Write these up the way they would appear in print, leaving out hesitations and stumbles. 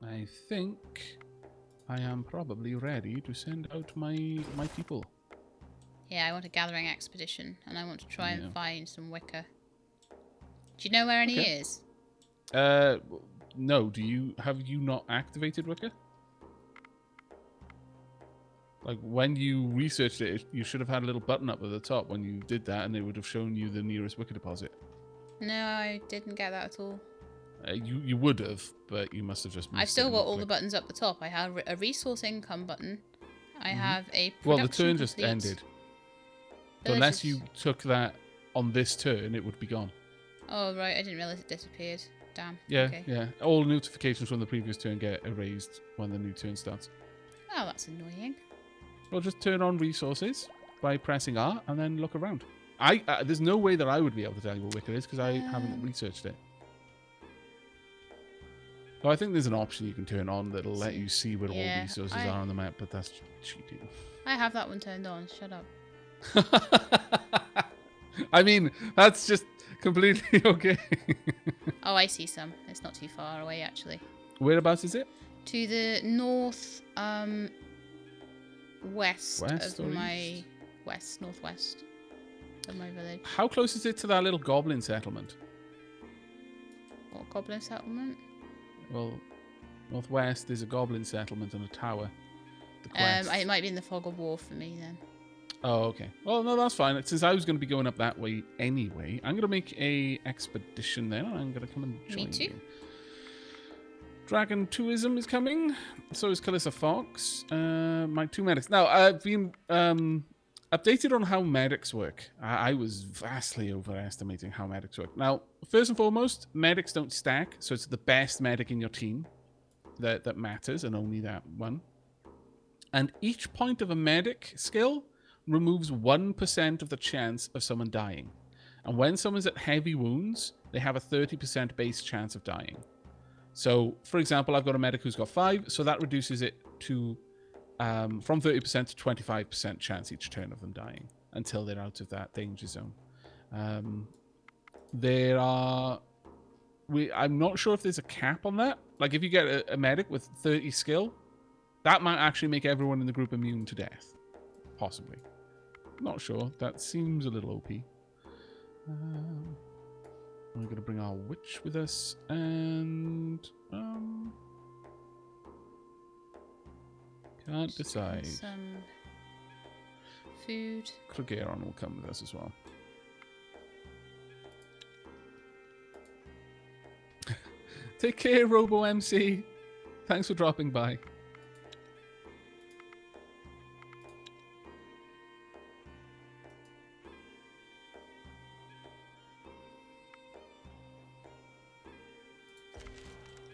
I think I am probably ready to send out my people. Yeah, I want a gathering expedition, and I want to try and find some wicker. Do you know where any is? No. Have you not activated wicker? Like, when you researched it, you should have had a little button up at the top when you did that, and it would have shown you the nearest wicker deposit. No, I didn't get that at all. You would have, but you must have just missed I've still it got all the buttons up the top. I have a resource income button. I have a production Well, the turn complete. just ended. So unless you took that on this turn, it would be gone. Oh, right. I didn't realise it disappeared. Damn. Yeah, okay. yeah. All notifications from the previous turn get erased when the new turn starts. Oh, that's annoying. Well, just turn on resources by pressing R and then look around. There's no way that I would be able to tell you what wicker is because I haven't researched it. So I think there's an option you can turn on that'll let you see where all resources are on the map, but that's cheating. I have that one turned on. Shut up. I mean, that's just completely okay. Oh, I see some. It's not too far away, actually. Whereabouts is it? To the north, west West of or my... east? Northwest of my village. How close is it to that little goblin settlement? What, goblin settlement? Well, northwest is a goblin settlement and a tower. The quest. It might be in the fog of war for me then. Oh, okay. Well, no, that's fine. Since I was going to be going up that way anyway, I'm going to make a expedition then. I'm going to come and join Me too. you. Dragon Tourism is coming. So is Calissa Fox. My 2 medics. Now, I've been updated on how medics work. I was vastly overestimating how medics work. Now, first and foremost, medics don't stack. So it's the best medic in your team that matters, and only that one. And each point of a medic skill removes 1% of the chance of someone dying. And when someone's at heavy wounds, they have a 30% base chance of dying. So, for example, I've got a medic who's got 5, so that reduces it to from 30% to 25% chance each turn of them dying until they're out of that danger zone. I'm not sure if there's a cap on that. Like, if you get a medic with 30 skill, that might actually make everyone in the group immune to death. Possibly. Not sure. That seems a little OP. We're going to bring our witch with us, and can't decide. Some food. Klugeron will come with us as well. Take care, Robo MC. Thanks for dropping by.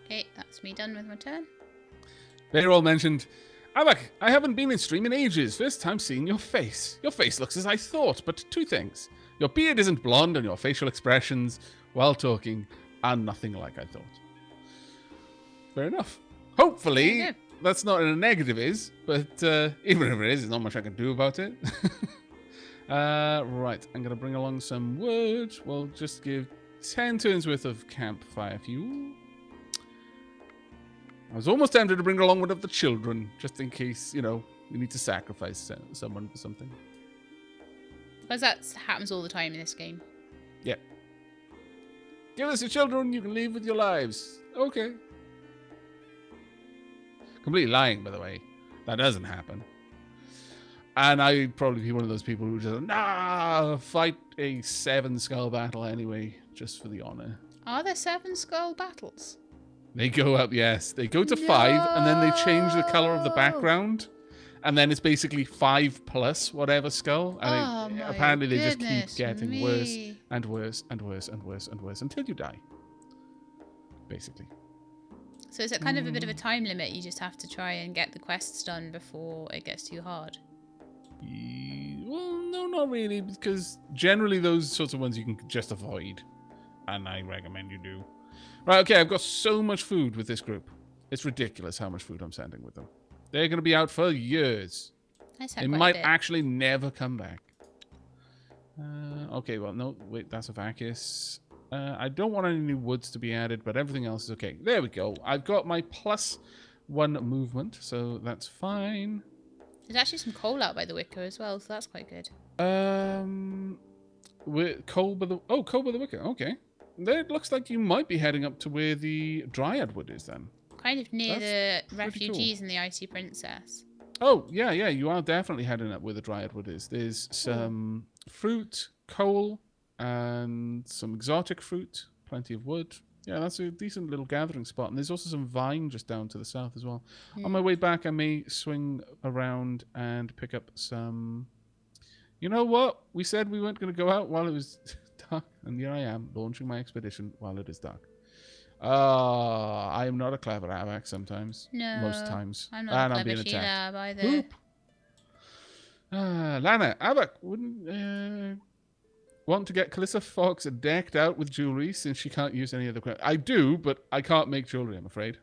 Okay, that's me done with my turn. They're all mentioned. Aavak, I haven't been in stream in ages. First time seeing your face. Your face looks as I thought, but 2 things. Your beard isn't blonde and your facial expressions while talking are nothing like I thought. Fair enough. Hopefully, that's not in a negative is, but even if it is, there's not much I can do about it. Right, I'm going to bring along some wood. We'll just give 10 turns worth of campfire fuel. I was almost tempted to bring along one of the children, just in case, we need to sacrifice someone for something. Because that happens all the time in this game. Yeah. Give us your children, you can leave with your lives. Okay. Completely lying, by the way. That doesn't happen. And I'd probably be one of those people who just, fight a 7 skull battle anyway, just for the honor. Are there 7 skull battles? They go up, yes. They go to 5, and then they change the color of the background. And then it's basically 5 plus whatever skull. And apparently they just keep getting worse and worse and worse and worse and worse until you die. Basically. So is it kind of a bit of a time limit? You just have to try and get the quests done before it gets too hard? Well, no, not really. Because generally those sorts of ones you can just avoid. And I recommend you do. Right, okay, I've got so much food with this group. It's ridiculous how much food I'm sending with them. They're going to be out for years. They might actually never come back. Okay, well, no, wait, that's a Vacus. I don't want any new woods to be added, but everything else is okay. There we go. I've got my +1 movement, so that's fine. There's actually some coal out by the wicker as well, so that's quite good. Coal by the wicker. Okay. It looks like you might be heading up to where the dryad wood is then. Kind of near the refugees and the Icy Princess. Oh, yeah, you are definitely heading up where the dryad wood is. There's some fruit, coal, and some exotic fruit, plenty of wood. Yeah, that's a decent little gathering spot. And there's also some vine just down to the south as well. On my way back, I may swing around and pick up some... You know what? We said we weren't going to go out while it was dark. And here I am, launching my expedition while it is dark. I am not a clever Aavak sometimes. No. Most times. I'm not a clever Sheila either. Oop. Lana, Aavak wouldn't want to get Calissa Fox decked out with jewelry since she can't use any other... I do, but I can't make jewelry, I'm afraid.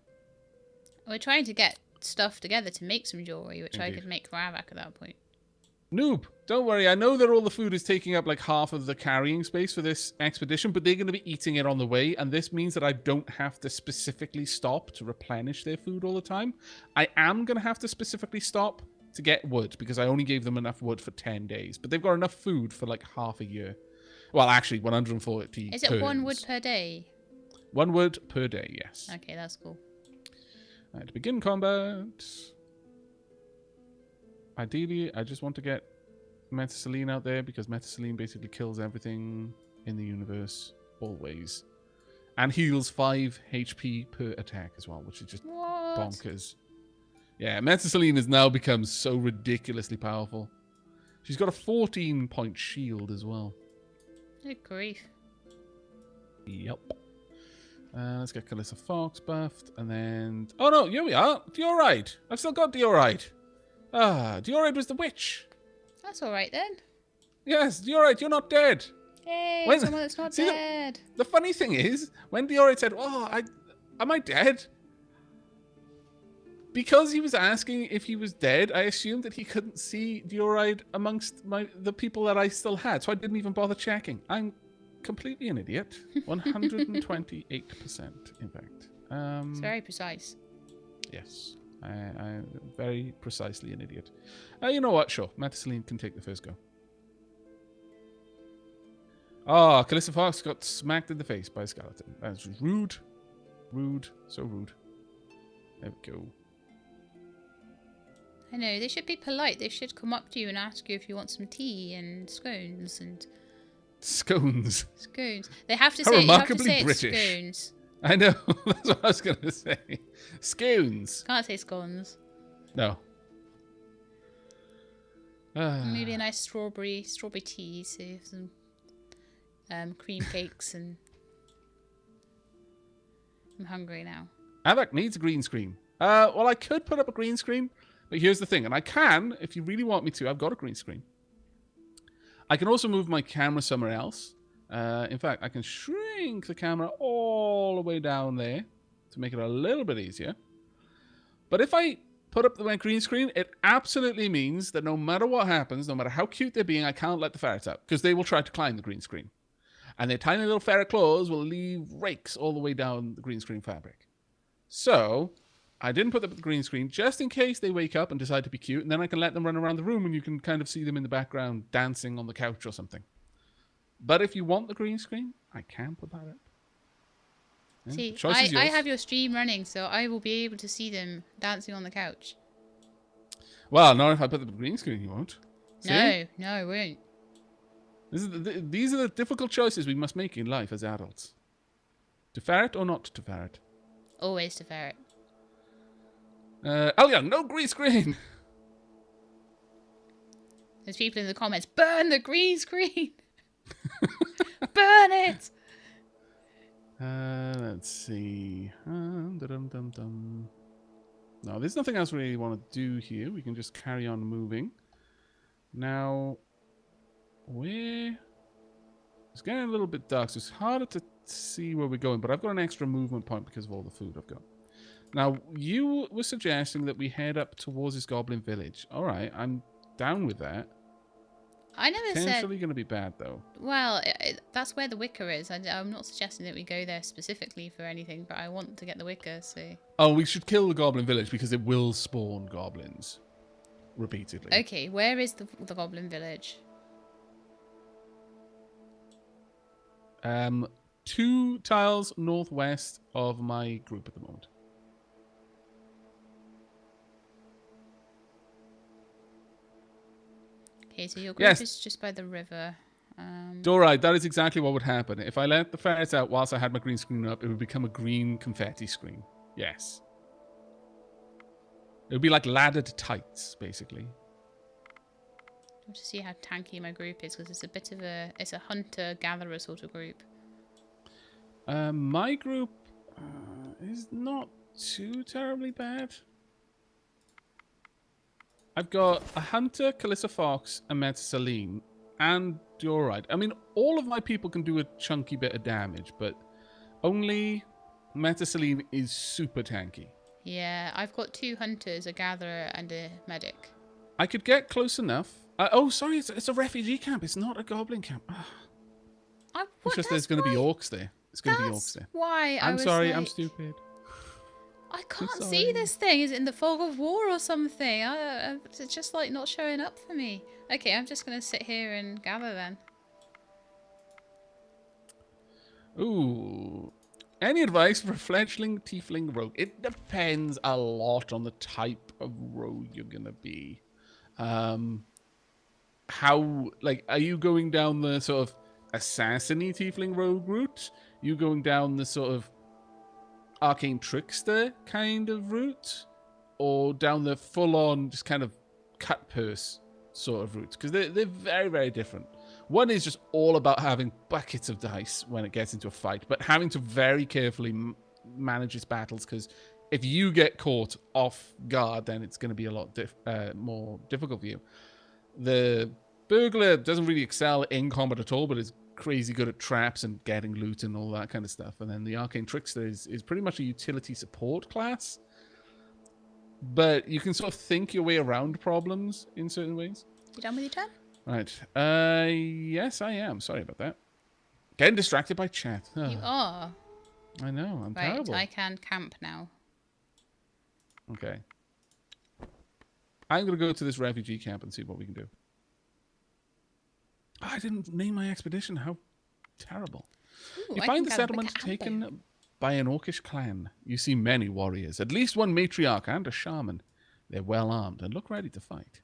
We're trying to get stuff together to make some jewelry, which I could make for Aavak at that point. Noob, don't worry. I know that all the food is taking up like half of the carrying space for this expedition, but they're going to be eating it on the way, and this means that I don't have to specifically stop to replenish their food all the time. I am going to have to specifically stop to get wood, because I only gave them enough wood for 10 days, but they've got enough food for like half a year. Well, actually, 140 Is it turns. 1 wood per day? 1 wood per day, yes. Okay, that's cool. All right, to begin combat... Ideally, I just want to get Metasaline out there because Metasaline basically kills everything in the universe, always. And heals 5 HP per attack as well, which is just bonkers. Yeah, Metasaline has now become so ridiculously powerful. She's got a 14-point shield as well. Good grief. Yep. Let's get Calissa Fox buffed, and then... Oh no, here we are! Diorite! I've still got Diorite! Ah, Diorite was the witch. That's all right then. Yes, Diorite, you're not dead. Hey, someone that's not dead. The funny thing is, when Diorite said, am I dead? Because he was asking if he was dead, I assumed that he couldn't see Diorite amongst the people that I still had, so I didn't even bother checking. I'm completely an idiot. 128%, in fact. It's very precise. Yes. I'm very precisely an idiot. You know what? Sure. Metasaline can take the first go. Oh, Calissa Fox got smacked in the face by a skeleton. That's rude. Rude. So rude. There we go. I know. They should be polite. They should come up to you and ask you if you want some tea and scones and... Scones? Scones. They have to How say, remarkably British. Scones. I know. That's what I was going to say. Scones. Can't say scones. No. Maybe a nice strawberry tea, so some cream cakes, and I'm hungry now. Aavak needs a green screen. Well, I could put up a green screen, but here's the thing, and I can, if you really want me to, I've got a green screen. I can also move my camera somewhere else. In fact, I can shrink the camera all the way down there to make it a little bit easier. But if I put up my green screen, it absolutely means that no matter what happens, no matter how cute they're being, I can't let the ferrets out because they will try to climb the green screen. And their tiny little ferret claws will leave rakes all the way down the green screen fabric. So I didn't put up the green screen just in case they wake up and decide to be cute, and then I can let them run around the room and you can kind of see them in the background dancing on the couch or something. But if you want the green screen, I can put that up. Yeah. See, I have your stream running, so I will be able to see them dancing on the couch. Well, not if I put the green screen, you won't. See? No, I won't. These are the difficult choices we must make in life as adults. To ferret or not to ferret? Always to ferret. Young, no green screen! There's people in the comments, burn the green screen! Burn it! Let's see. No, there's nothing else we really want to do here. We can just carry on moving. Now, it's getting a little bit dark, so it's harder to see where we're going, but I've got an extra movement point because of all the food I've got. Now, you were suggesting that we head up towards this goblin village. All right, I'm down with that. I never said... Potentially going to be bad, though. Well, that's where the Wicker is. I'm not suggesting that we go there specifically for anything, but I want to get the Wicker, so... Oh, we should kill the Goblin Village because it will spawn goblins. Repeatedly. Okay, where is the Goblin Village? 2 tiles northwest of my group at the moment. Okay, so your group is just by the river. Alright, that is exactly what would happen. If I let the ferrets out whilst I had my green screen up, it would become a green confetti screen. Yes. It would be like laddered tights, basically. I want to see how tanky my group is, because it's a bit of a... It's a hunter-gatherer sort of group. My group is not too terribly bad. I've got a hunter, Calissa Fox, and Metasaline, and you're right. I mean, all of my people can do a chunky bit of damage, but only Metasaline is super tanky. Yeah, I've got 2 hunters, a gatherer, and a medic. I could get close enough. Oh, sorry, it's a refugee camp. It's not a goblin camp. It's just there's going to be orcs there. It's going to be orcs there. Why I'm sorry, I'm stupid. I can't see this thing. Is it in the fog of war or something? It's just like not showing up for me. Okay, I'm just going to sit here and gather then. Ooh. Any advice for a fledgling tiefling rogue? It depends a lot on the type of rogue you're going to be. How, like, are you going down the sort of assassin-y tiefling rogue route? You going down the sort of arcane trickster kind of route, or down the full-on just kind of cut purse sort of route? Because they're very, very different. One is just all about having buckets of dice when it gets into a fight, but having to very carefully manage its battles, because if you get caught off guard, then it's going to be a lot more difficult for you. The burglar doesn't really excel in combat at all, but is crazy good at traps and getting loot and all that kind of stuff. And then the arcane trickster is pretty much a utility support class, but you can sort of think your way around problems in certain ways. You done with your turn? Right. Yes, I am. Sorry about that. Getting distracted by chat. Oh. You are. I know. I'm right, terrible. I can camp now. Okay. I'm going to go to this refugee camp and see what we can do. I didn't name my expedition. How terrible. Ooh, you find the settlement taken by an orcish clan. You see many warriors, at least one matriarch and a shaman. They're well armed and look ready to fight.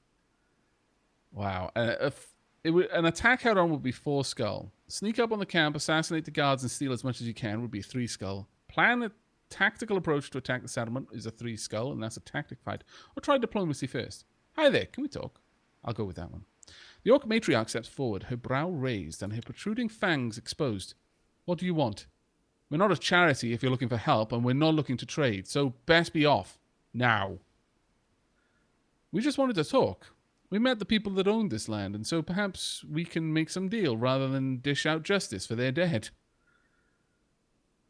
Wow. An attack head-on would be 4 skull. Sneak up on the camp, assassinate the guards, and steal as much as you can would be 3 skull. Plan a tactical approach to attack the settlement is a 3 skull, and that's a tactic fight. Or try diplomacy first. Hi there, can we talk? I'll go with that one. The orc matriarch steps forward, her brow raised and her protruding fangs exposed. What do you want? We're not a charity if you're looking for help, and we're not looking to trade, so best be off. Now. We just wanted to talk. We met the people that owned this land, and so perhaps we can make some deal rather than dish out justice for their dead.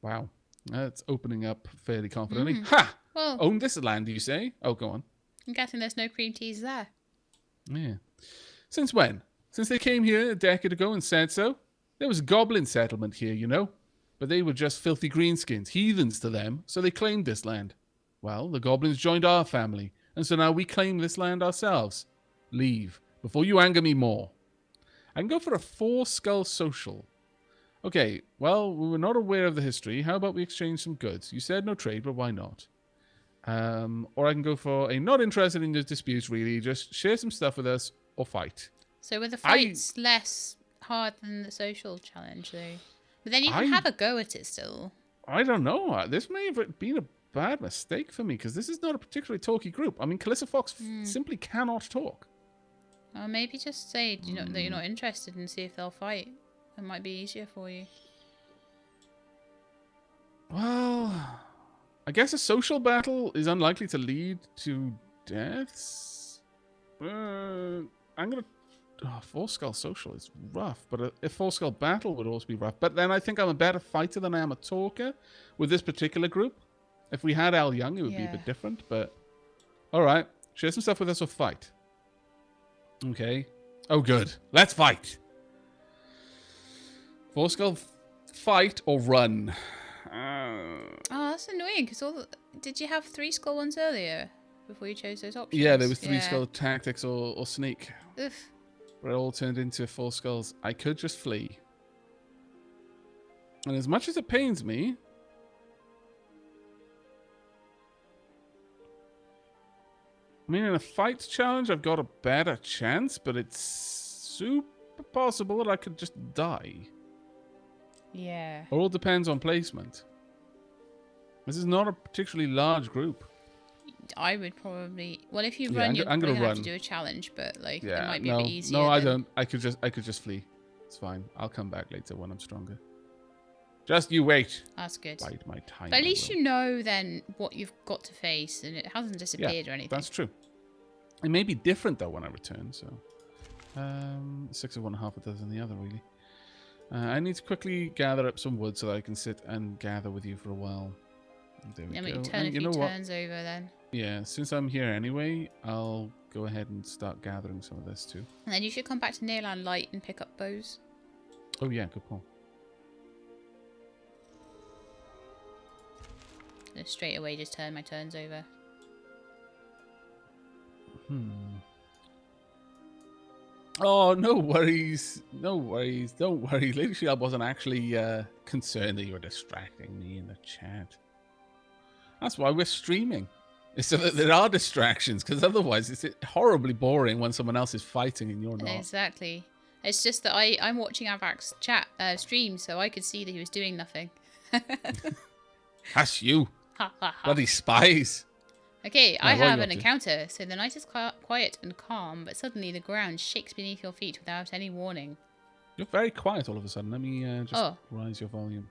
Wow. That's opening up fairly confidently. Ha! Well, own this land, do you say? Oh, go on. I'm guessing there's no cream teas there. Yeah. Since when? Since they came here a decade ago and said so? There was a goblin settlement here, you know. But they were just filthy greenskins, heathens to them, so they claimed this land. Well, the goblins joined our family, and so now we claim this land ourselves. Leave, before you anger me more. I can go for a 4 skull social. Okay, well, we were not aware of the history. How about we exchange some goods? You said no trade, but why not? Or I can go for a not interested in the disputes, really. Just share some stuff with us, or fight. So were the fights less hard than the social challenge, though? But then you can have a go at it still. I don't know. This may have been a bad mistake for me, because this is not a particularly talky group. I mean, Calissa Fox simply cannot talk. Or maybe just say that you're not interested and see if they'll fight. It might be easier for you. Well, I guess a social battle is unlikely to lead to deaths. I'm going to... 4 skull social is rough, but a 4 skull battle would also be rough. But then I think I'm a better fighter than I am a talker with this particular group. If we had Al Young, it would be a bit different, but... Alright, share some stuff with us or fight. Okay. Oh, good. Let's fight. 4 skull fight or run? Oh, that's annoying. Because did you have 3 skull ones earlier before you chose those options? Yeah, there was 3 skull tactics or sneak. Oof. But it all turned into 4 skulls. I could just flee. And as much as it pains me, I mean, in a fight challenge, I've got a better chance, but it's super possible that I could just die. Yeah. It all depends on placement. This is not a particularly large group. I would probably... Well, if you run, you're going to have to do a challenge, but like it might be a bit easier. No, I don't. I could just flee. It's fine. I'll come back later when I'm stronger. Just you wait. That's good. Bide my time. But at least you know then what you've got to face, and it hasn't disappeared or anything. That's true. It may be different though when I return. So, 6 of one, half a dozen the other, really. I need to quickly gather up some wood so that I can sit and gather with you for a while. There we go. Turn a few turns over then. Yeah, since I'm here anyway, I'll go ahead and start gathering some of this too. And then you should come back to Nearland Light and pick up bows. Oh yeah, good call. Straight away just turn my turns over. Oh, no worries. No worries. Don't worry. Literally, I wasn't actually concerned that you were distracting me in the chat. That's why we're streaming. It's so that there are distractions, because otherwise it's horribly boring when someone else is fighting and you're not. Exactly. It's just that I'm watching Aavak's stream, so I could see that he was doing nothing. That's you. Bloody spies. Okay, I have an encounter. So the night is quiet and calm, but suddenly the ground shakes beneath your feet without any warning. You're very quiet all of a sudden. Let me just rise your volume.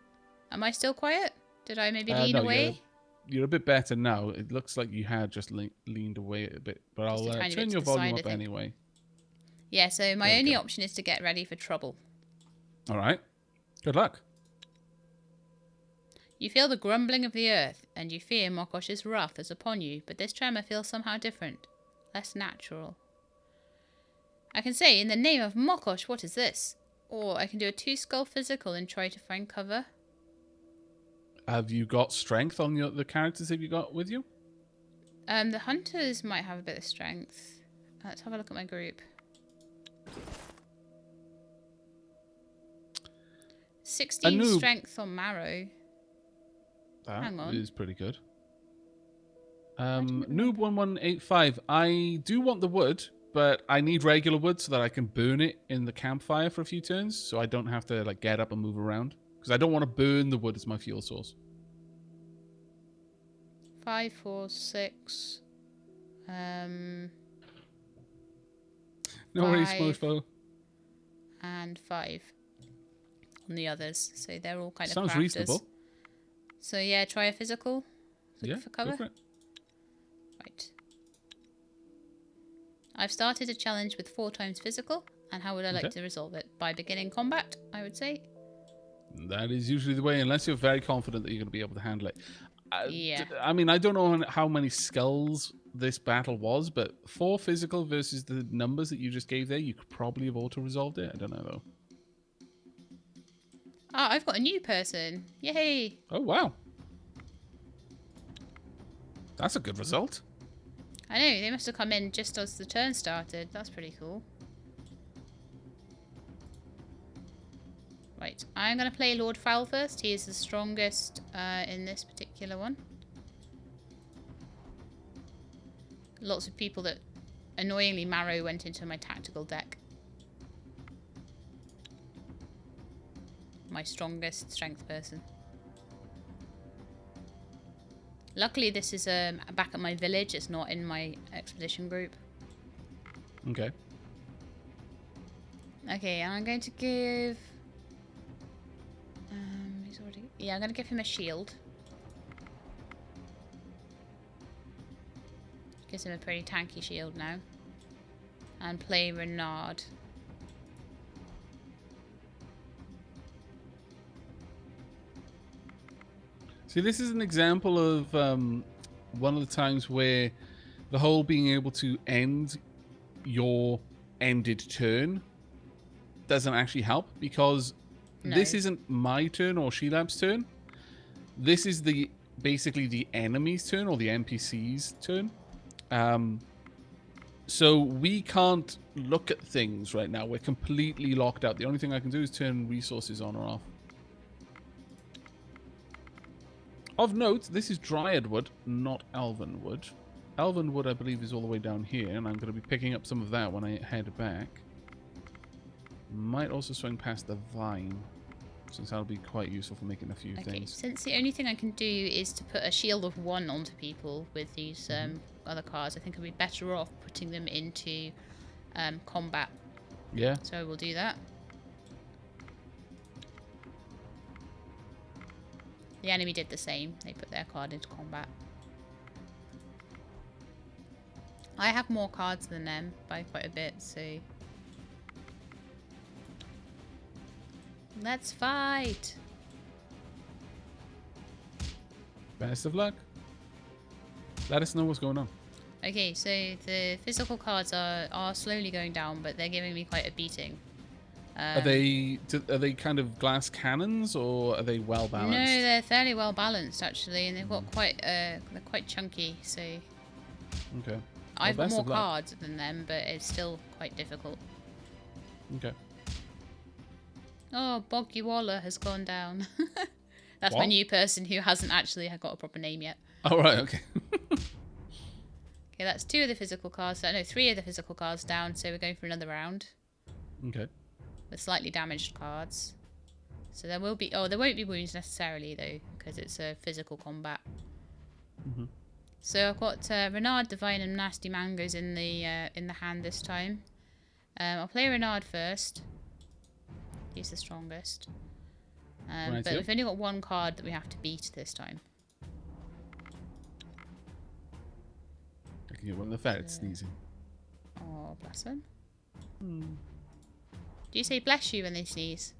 Am I still quiet? Did I maybe lean away? You're a bit better now. It looks like you had just leaned away a bit, but I'll turn your volume up anyway. Yeah, so my only option is to get ready for trouble. All right. Good luck. You feel the grumbling of the earth, and you fear Mokosh's wrath is upon you, but this tremor feels somehow different, less natural. I can say, in the name of Mokosh, what is this? Or I can do a 2-skull physical and try to find cover. Have you got strength on the characters that you got with you? The hunters might have a bit of strength. Let's have a look at my group. 16 strength on Marrow. Hang on. That is pretty good. Noob 1185. I do want the wood, but I need regular wood so that I can burn it in the campfire for a few turns, so I don't have to like get up and move around. Because I don't want to burn the wood as my fuel source. 5, 4, 6. No worries, Mofo. And 5 on the others. So they're all kind of sounds crafters. Reasonable. So yeah, try a physical. For cover. Go for it. Right. I've started a challenge with 4 times physical, and how would I like to resolve it? By beginning combat, I would say. That is usually the way, unless you're very confident that you're going to be able to handle it. Yeah. I mean, I don't know how many skulls this battle was, but 4 physical versus the numbers that you just gave there, you could probably have auto-resolved it. I don't know, though. Ah, I've got a new person. Yay! Oh, wow. That's a good result. I know, they must have come in just as the turn started. That's pretty cool. Right, I'm going to play Lord Fowl first. He is the strongest in this particular one. Lots of people that annoyingly Marrow went into my tactical deck. My strongest strength person. Luckily this is back at my village. It's not in my expedition group. Okay. Okay, I'm going to give... he's already... Yeah, I'm going to give him a shield. Gives him a pretty tanky shield now. And play Renard. See, this is an example of one of the times where the whole being able to end your ended turn doesn't actually help, because this isn't my turn or Shelab's turn. This is basically the enemy's turn, or the NPC's turn. So we can't look at things right now. We're completely locked out. The only thing I can do is turn resources on or off. Of note, this is Dryad wood, not Elven wood. Elven wood, I believe, is all the way down here, and I'm going to be picking up some of that when I head back. Might also swing past the vine, since that'll be quite useful for making a few things. Since the only thing I can do is to put a shield of 1 onto people with these other cards, I think I'd be better off putting them into combat. Yeah. So we'll do that. The enemy did the same. They put their card into combat. I have more cards than them by quite a bit, so... Let's fight! Best of luck. Let us know what's going on. Okay, so the physical cards are slowly going down, but they're giving me quite a beating. Are they kind of glass cannons, or are they well balanced? No, they're fairly well balanced actually, and they've got they're quite chunky. So okay, I've got more cards than them, but it's still quite difficult. Okay. Oh, Boggy Waller has gone down. That's what? My new person who hasn't actually got a proper name yet. Oh right, okay. Okay, that's 2 of the physical cards. No, 3 of the physical cards down. So we're going for another round. Okay. With slightly damaged cards. So there will be... Oh, there won't be wounds necessarily, though, because it's a physical combat. Mm-hmm. So I've got Renard, Divine, and Nasty Mangoes in the hand this time. I'll play Renard first. He's the strongest. But we've only got 1 card that we have to beat this time. I can get one of the ferrets sneezing. Oh, bless them. Do you say bless you when they sneeze?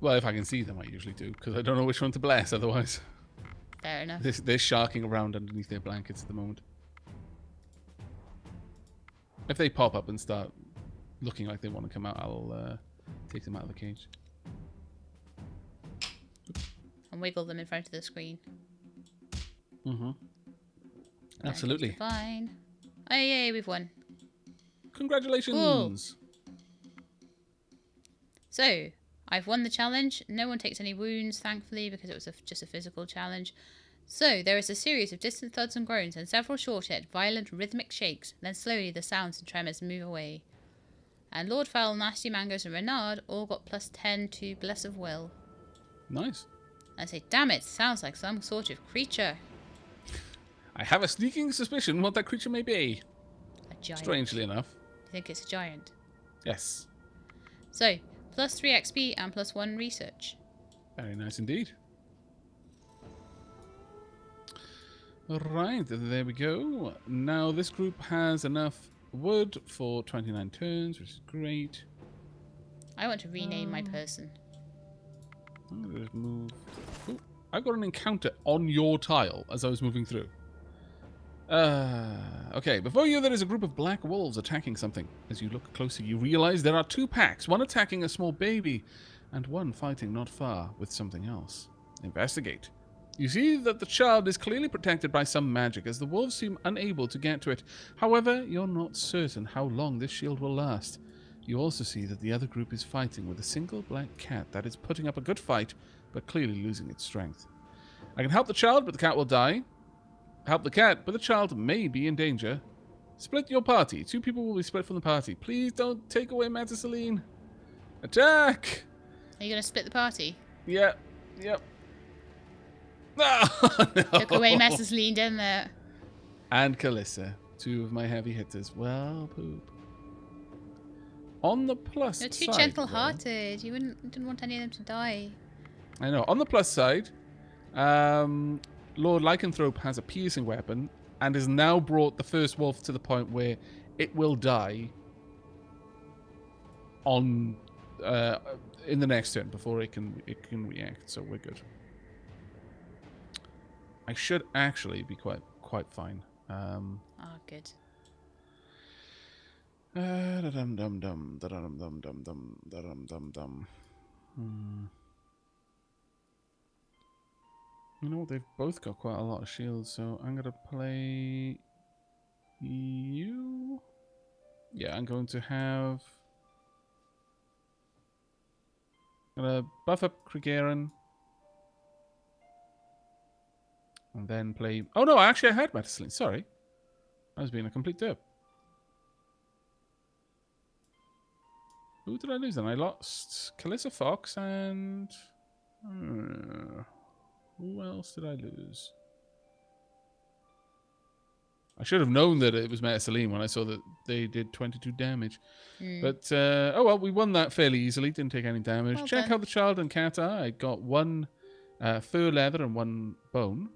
Well, if I can see them, I usually do, because I don't know which one to bless otherwise. Fair enough. They're sharking around underneath their blankets at the moment. If they pop up and start looking like they want to come out, I'll take them out of the cage. And wiggle them in front of the screen. Mm-hmm. Absolutely. Fine. Oh, yay, we've won. Congratulations! Cool. So, I've won the challenge. No one takes any wounds, thankfully, because it was just a physical challenge. So, there is a series of distant thuds and groans and several short yet violent rhythmic shakes. Then slowly the sounds and tremors move away. And Lord Fowl, Nasty Mangoes and Renard all got +10 to Bless of Will. Nice. I say, damn it, sounds like some sort of creature. I have a sneaking suspicion what that creature may be. A giant. Strangely enough. You think it's a giant? Yes. So, +3 XP and +1 research. Very nice indeed. Alright, there we go. Now this group has enough wood for 29 turns, which is great. I want to rename my person. I'm going to just move. Ooh, I got an encounter on your tile as I was moving through. Okay, before you there is a group of black wolves attacking something. As you look closer, you realize there are 2 packs, one attacking a small baby, and one fighting not far with something else. Investigate. You see that the child is clearly protected by some magic, as the wolves seem unable to get to it. However, you're not certain how long this shield will last. You also see that the other group is fighting with a single black cat that is putting up a good fight, but clearly losing its strength. I can help the child, but the cat will die. Help the cat, but the child may be in danger. Split your party. 2 people will be split from the party. Please don't take away Matasaline. Attack! Are you going to split the party? Yep. Oh, no. Took away Matasaline, didn't it? And Kalissa. 2 of my heavy hitters. Well, poop. On the plus You're side... too gentle-hearted. You didn't want any of them to die. I know. On the plus side... Lord Lycanthrope has a piercing weapon and has now brought the first wolf to the point where it will die on in the next turn before it can react. So we're good. I should actually be quite fine. Good. Da-dum dum dum, da-dum dum dum dum, da-dum dum dum. You know, they've both got quite a lot of shields, so I'm gonna play you. Yeah, I'm going to have. I'm gonna buff up Krigaran. And then play. Oh no, actually I had Metasline. Sorry. I was being a complete derp. Who did I lose then? I lost Calissa Fox and. Who else did I lose? I should have known that it was Metasline when I saw that they did 22 damage. But, oh well, we won that fairly easily. Didn't take any damage. Well Check done. how the child and cat are. I got one fur leather and one bone.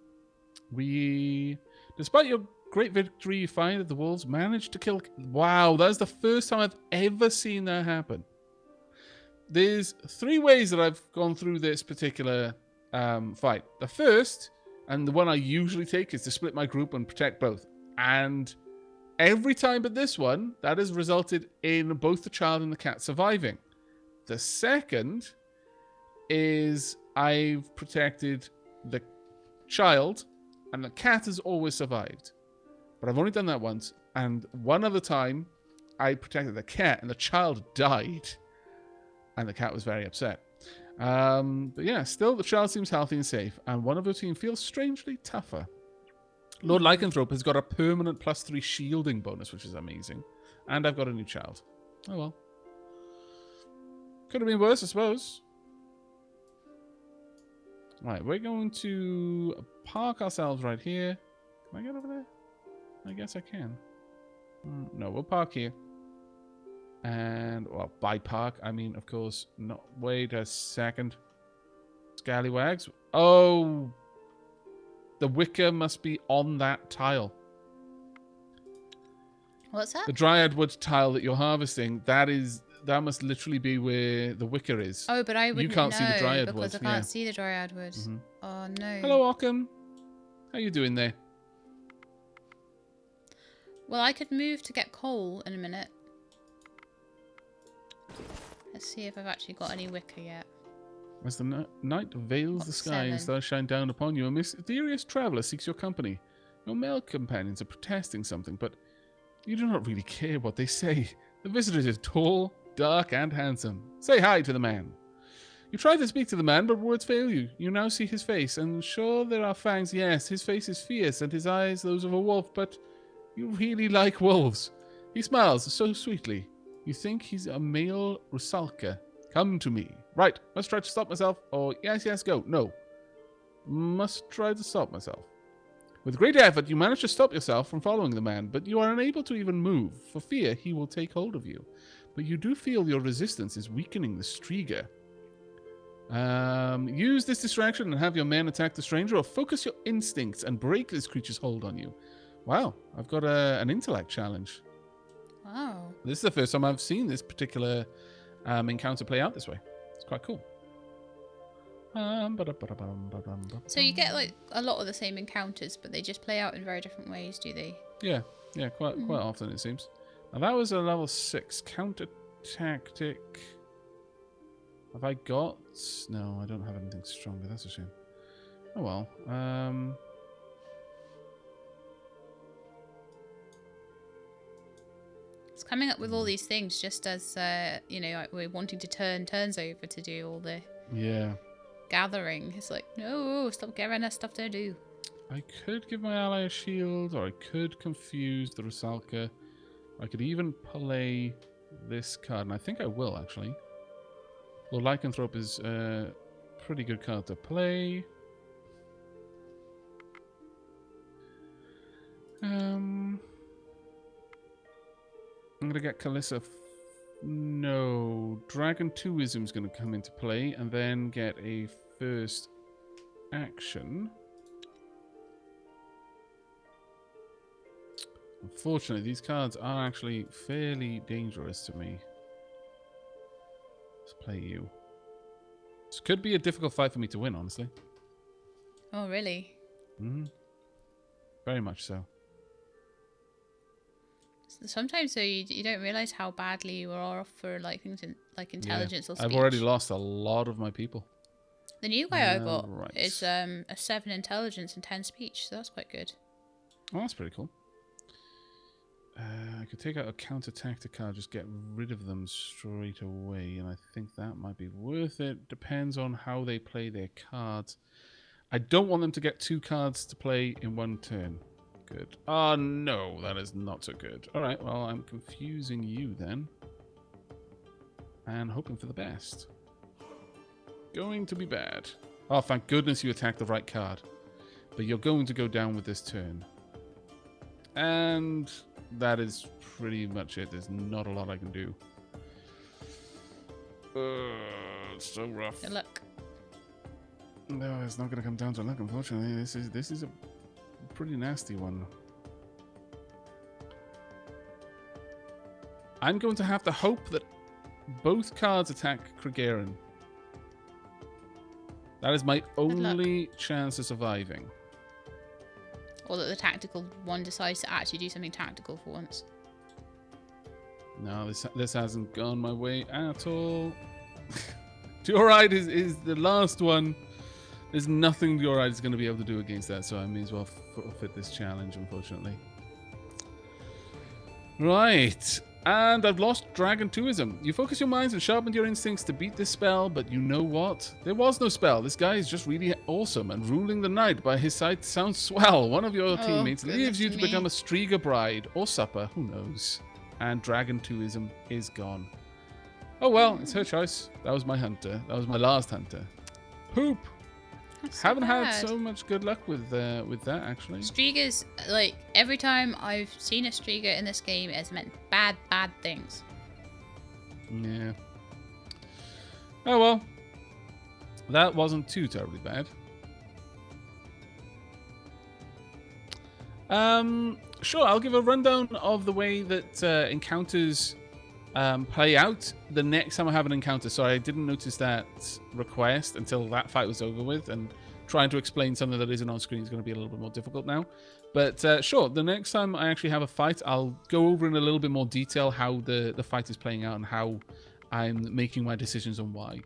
We, despite your great victory, you find that the wolves managed to kill. Wow, that is the first time I've ever seen that happen. There's 3 ways that I've gone through this particular fight. The first, and the one I usually take, is to split my group and protect both. And every time but this one, that has resulted in both the child and the cat surviving. The second is I've protected the child and the cat has always survived. But I've only done that once. And one other time, I protected the cat and the child died. And the cat was very upset. But yeah, still the child seems healthy and safe. And one of the team feels strangely tougher. Lord Lycanthrope has got a permanent +3 shielding bonus, which is amazing. And I've got a new child. Oh well. Could have been worse, I suppose. Right, we're going to park ourselves right here. Can I get over there? I guess I can. No, we'll park here. And, well, by park, I mean, of course, not. Wait a second. Scallywags. Oh, the wicker must be on that tile. What's that? The dryad wood tile that you're harvesting, that must literally be where the wicker is. Oh, but I wouldn't You can't know see the dryad wood. because I can't see the dryad wood. Oh no. Hello, Occam. How you doing there? Well, I could move to get coal in a minute. Let's see if I've actually got any wicker yet. As the night veils the sky and 7. stars shine down upon you, a mysterious traveller seeks your company. Your male companions are protesting something, but you do not really care what they say. The visitor is tall, dark, and handsome. Say hi to the man. You try to speak to the man, but words fail you. You now see his face, and sure there are fangs, yes, his face is fierce, and his eyes those of a wolf, but you really like wolves. He smiles so sweetly. You think he's a male Rusalka. Come to me. Right, must try to stop myself, or yes, go. No. Must try to stop myself. With great effort, you manage to stop yourself from following the man, but you are unable to even move, for fear he will take hold of you. But you do feel your resistance is weakening the Striga. Use this distraction and have your men attack the stranger, or focus your instincts and break this creature's hold on you. Wow, I've got an intellect challenge. Wow. This is the first time I've seen this particular encounter play out this way. It's quite cool. So you get like a lot of the same encounters, but they just play out in very different ways, do they? Yeah, quite often it seems. Now that was a level 6 counter tactic. Have I got? No, I don't have anything stronger. That's a shame. Oh well. It's coming up with all these things just as you know, like we're wanting to turn turns over to do all the gathering. It's like, no, stop giving us stuff to do. I could give my ally a shield, or I could confuse the Rusalka. I could even play this card, and I think I will actually. Lord Lycanthrope is a pretty good card to play. I'm gonna get Calissa. No, Dragon 2ism is gonna come into play, and then get a first action. Unfortunately, these cards are actually fairly dangerous to me. Let's play you. This could be a difficult fight for me to win, honestly. Oh, really? Very much so. Sometimes though, you don't realize how badly you are off for like things in like intelligence or speech. I've already lost a lot of my people. The new guy I got right. is a 7 intelligence and 10 speech, so that's quite good. Oh, that's pretty cool. I could take out a counter-tactic card, just get rid of them straight away, and I think that might be worth it. Depends on how they play their cards. I don't want them to get 2 cards to play in one turn. Good. Oh, no, that is not so good. All right, well, I'm confusing you then. And hoping for the best. Going to be bad. Oh, thank goodness you attacked the right card. But you're going to go down with this turn. And that is pretty much it. There's not a lot I can do. It's so rough. Good luck. No, it's not going to come down to luck, unfortunately. This is a pretty nasty one. I'm going to have to hope that both cards attack Kriegerin. That is my only chance of surviving. Or that the tactical one decides to actually do something tactical for once. No, this hasn't gone my way at all. Diorite is the last one. There's nothing Diorite is going to be able to do against that, so I may as well forfeit this challenge, unfortunately. Right. And I've lost Dragon 2ism. You focus your minds and sharpen your instincts to beat this spell, but you know what? There was no spell. This guy is just really awesome, and ruling the night by his side sounds swell. One of your teammates leaves you to become a Striga bride, or supper, who knows. And Dragon 2ism is gone. Oh well, it's her choice. That was my hunter. That was my last hunter. Poop! Haven't had so much good luck with that, actually. Strigas, like, every time I've seen a Striga in this game, it's meant bad things. Yeah. Oh well. That wasn't too terribly bad. Sure, I'll give a rundown of the way that encounters play out the next time I have an encounter. Sorry, I didn't notice that request until that fight was over with, and trying to explain something that isn't on screen is going to be a little bit more difficult now. But sure, the next time I actually have a fight, I'll go over in a little bit more detail how the fight is playing out and how I'm making my decisions on why.